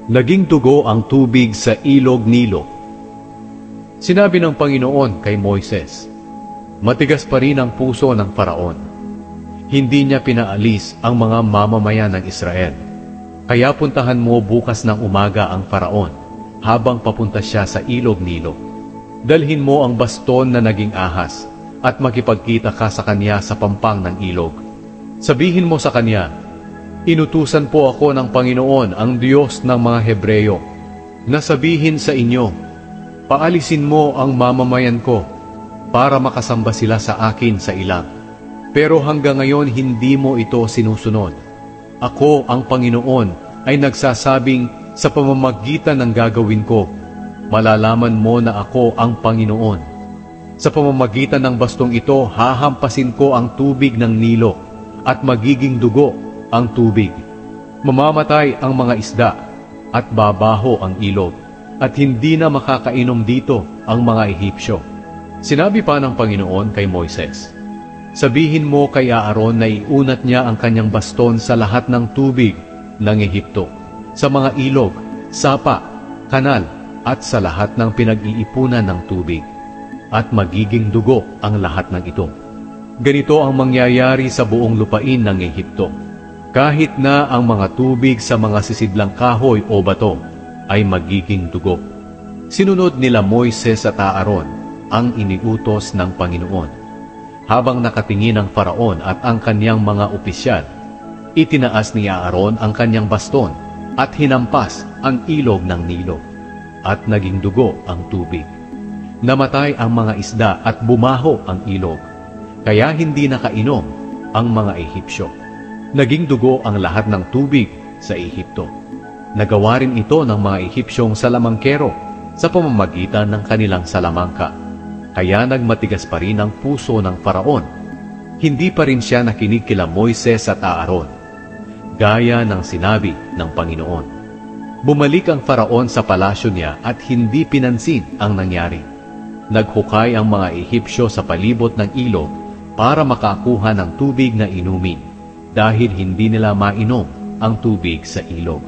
Naging dugo ang tubig sa ilog Nilo. Sinabi ng Panginoon kay Moises, matigas pa rin ang puso ng Faraon. Hindi niya pinaalis ang mga mamamayan ng Israel. Kaya puntahan mo bukas ng umaga ang Faraon habang papunta siya sa ilog Nilo. Dalhin mo ang baston na naging ahas at makipagkita ka sa kanya sa pampang ng ilog. Sabihin mo sa kanya, inutusan po ako ng Panginoon, ang Diyos ng mga Hebreyo, na sabihin sa inyo, paalisin mo ang mamamayan ko para makasamba sila sa akin sa ilang. Pero hanggang ngayon hindi mo ito sinusunod. Ako, ang Panginoon, ay nagsasabing sa pamamagitan ng gagawin ko, malalaman mo na ako ang Panginoon. Sa pamamagitan ng bastong ito, hahampasin ko ang tubig ng Nilo at magiging dugo ang tubig. Mamamatay ang mga isda at babaho ang ilog at hindi na makakainom dito ang mga Ehipsyo. Sinabi pa ng Panginoon kay Moises, sabihin mo kay Aaron na iunat niya ang kanyang baston sa lahat ng tubig ng Ehipto, sa mga ilog, sapa, kanal at sa lahat ng pinag-iipunan ng tubig, at magiging dugo ang lahat ng ito. Ganito ang mangyayari sa buong lupain ng Ehipto. Kahit na ang mga tubig sa mga sisidlang kahoy o bato ay magiging dugo. Sinunod nila Moises at Aaron ang iniutos ng Panginoon. Habang nakatingin ang Faraon at ang kanyang mga opisyal, itinaas ni Aaron ang kanyang baston at hinampas ang ilog ng Nilo at naging dugo ang tubig. Namatay ang mga isda at bumaho ang ilog, kaya hindi nakainom ang mga Ehipsyo. Naging dugo ang lahat ng tubig sa Ehipto. Nagawa rin ito ng mga Ehipsyong salamangkero sa pamamagitan ng kanilang salamangka. Kaya nagmatigas pa rin ang puso ng Faraon. Hindi pa rin siya nakinig kila Moises at Aaron, gaya ng sinabi ng Panginoon. Bumalik ang Faraon sa palasyo niya at hindi pinansin ang nangyari. Naghukay ang mga Ehipsyo sa palibot ng ilog para makakuha ng tubig na inumin, dahil hindi nila mainom ang tubig sa ilog.